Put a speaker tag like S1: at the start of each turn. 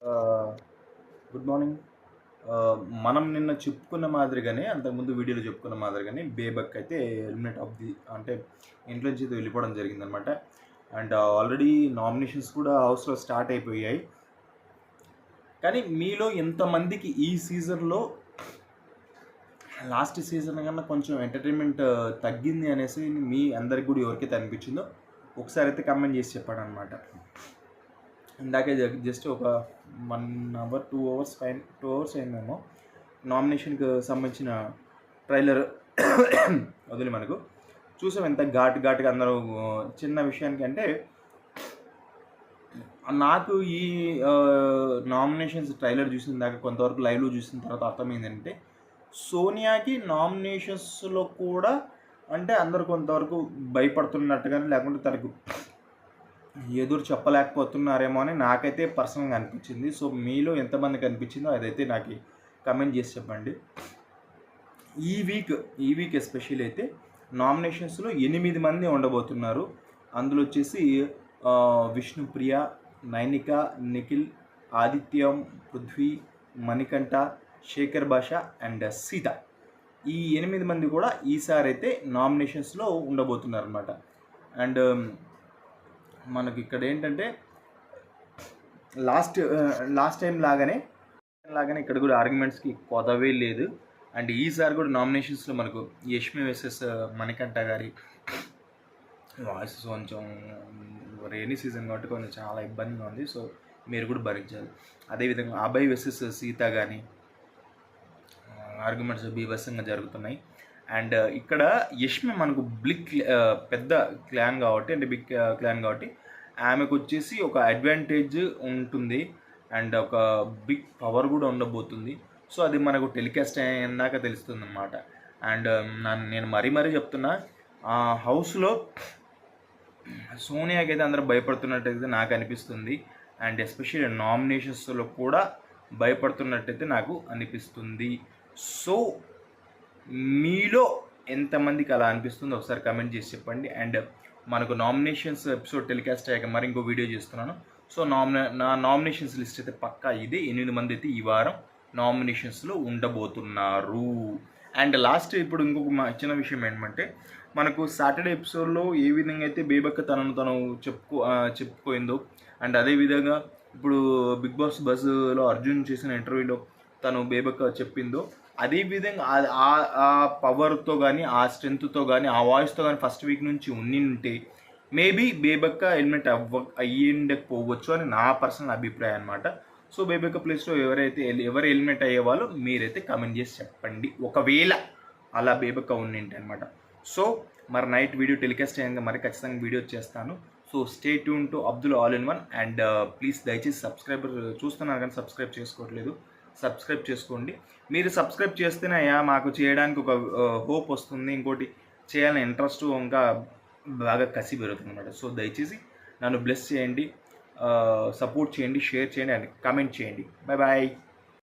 S1: Good morning. మనం నిన్న చెప్పుకున్న మాదిరిగానే అంతకుముందు వీడియోలో చెప్పుకున్న మాదిరిగానే బేబక్ అయితే ఎలిమినేట్ ఆఫ్ ది అంటే ఇంట్లోంచి అయితే వెళ్ళిపోవడం జరిగిందనమాట. అండ్ ఆల్రెడీ నామినేషన్స్ కూడా హౌస్లో స్టార్ట్ అయిపోయాయి. కానీ మీలో ఎంతమందికి ఈ సీజన్లో లాస్ట్ సీజన్ కన్నా కొంచెం ఎంటర్టైన్మెంట్ తగ్గింది అనేసి మీ అందరికి కూడా ఎవరికైతే అనిపించిందో ఒకసారి అయితే కమెంట్ చేసి చెప్పాడు అనమాట. ఇందాకే జస్ట్ ఒక 1 అవర్ 2 అవర్స్ 2 అవర్స్ అయిందేమో నామినేషన్కి సంబంధించిన ట్రైలర్ వదిలి మనకు చూసాం. ఎంత ఘాటుగా అందరూ చిన్న విషయానికి అంటే నాకు ఈ నామినేషన్స్ ట్రైలర్ చూసిన దాకా కొంతవరకు లైవ్లో చూసిన తర్వాత అర్థమైందంటే సోనియాకి నామినేషన్స్లో కూడా అంటే అందరు కొంతవరకు భయపడుతున్నట్టుగానే లేకుంటే తనకు ఎదురు చెప్పలేకపోతున్నారేమో అని నాకైతే పర్సనల్గా అనిపించింది. సో మీలో ఎంతమందికి అనిపించిందో అదైతే నాకు కమెంట్ చేసి చెప్పండి. ఈ వీక్ ఎస్పెషల్లీ అయితే నామినేషన్స్లో 8 మంది ఉండబోతున్నారు. అందులో వచ్చేసి విష్ణుప్రియ, నైనిక, నిఖిల్, ఆదిత్యం, పృథ్వీ, మణికంఠ, శేఖర్ భాష అండ్ సీత. ఈ 8 మంది కూడా ఈసారి అయితే నామినేషన్స్లో ఉండబోతున్నారు అనమాట. అండ్ మనకి ఇక్కడ ఏంటంటే లాస్ట్ టైం లాగానే ఇక్కడ కూడా ఆర్గ్యుమెంట్స్కి కొదవే లేదు. అండ్ ఈసారి కూడా నామినేషన్స్లో మనకు యష్మి వర్సెస్ మణికంఠ గారి వాయిస్ కొంచెం రైనీ సీజన్ కాబట్టి కొంచెం చాలా ఇబ్బందిగా ఉంది. సో మీరు కూడా భరించాలి. అదేవిధంగా అభయ్ వర్సెస్ సీత కానీ ఆర్గ్యుమెంట్స్ బీభత్సంగా జరుగుతున్నాయి. అండ్ ఇక్కడ యష్మి మనకు పెద్ద క్లాన్ కాబట్టి అంటే బిగ్ క్లాన్ కాబట్టి ఆమెకు వచ్చేసి ఒక అడ్వాంటేజ్ ఉంటుంది అండ్ ఒక బిగ్ పవర్ కూడా ఉండబోతుంది. సో అది మనకు టెలికాస్ట్ అయ్యాక తెలుస్తుంది అన్నమాట. అండ్ నేను మరీ చెప్తున్నా, ఆ హౌస్లో సోనియాకి అయితే అందరూ భయపడుతున్నట్టయితే నాకు అనిపిస్తుంది. అండ్ ఎస్పెషల్లీ నామినేషన్స్లో కూడా భయపడుతున్నట్టయితే నాకు అనిపిస్తుంది. సో మీలో ఎంతమందికి అలా అనిపిస్తుందో ఒకసారి కమెంట్ చేసి చెప్పండి. అండ్ మనకు నామినేషన్స్ ఎపిసోడ్ టెలికాస్ట్ అయ్యాక మరి ఇంకో వీడియో చేస్తున్నాను. సో నా నామినేషన్స్ లిస్ట్ అయితే పక్కా ఇదే. 8 మంది అయితే ఈ వారం నామినేషన్స్లో ఉండబోతున్నారు. అండ్ లాస్ట్ ఇప్పుడు ఇంకొక చిన్న విషయం ఏంటంటే మనకు సాటర్డే ఎపిసోడ్లో ఏ విధంగా అయితే బేబక్క తను చెప్పుకోయిందో అండ్ అదేవిధంగా ఇప్పుడు బిగ్ బాస్ బస్సులో అర్జున్ చేసిన ఇంటర్వ్యూలో తను బేబక్క చెప్పిందో అదేవిధంగా ఆ పవర్తో కానీ ఆ స్ట్రెంగ్త్తో కానీ ఆ వాయిస్తో కానీ ఫస్ట్ వీక్ నుంచి ఉంటే మేబీ బేబక్క ఎలిమినేట్ అయ్యిండకపోవచ్చు అని నా పర్సనల్ అభిప్రాయం అనమాట. సో బేబక్క ప్లేస్లో ఎవరు ఎలిమినేట్ అయ్యేవాళ్ళు మీరైతే కమెంట్ చేసి చెప్పండి ఒకవేళ అలా బేబక్క ఉండింటే అనమాట. సో మరి నైట్ వీడియో టెలికాస్ట్ అయ్యాక మరి ఖచ్చితంగా వీడియో చేస్తాను. So stay tune to Abdul all in one. And please దయచేసి సబ్స్క్రైబర్ చూస్తున్నారు కానీ సబ్స్క్రైబ్ చేసుకోవట్లేదు, సబ్స్క్రైబ్ చేసుకోండి. మీరు సబ్స్క్రైబ్ చేస్తేనే మాకు చేయడానికి ఒక హోప్ వస్తుంది, ఇంకోటి చేయాలని ఇంట్రెస్ట్ ఇంకా బాగా కసి పెరుగుతుంది అనమాట. సో దయచేసి నన్ను బ్లెస్ చేయండి, సపోర్ట్ చేయండి, షేర్ చేయండి అండ్ కామెంట్ చేయండి. బాయ్.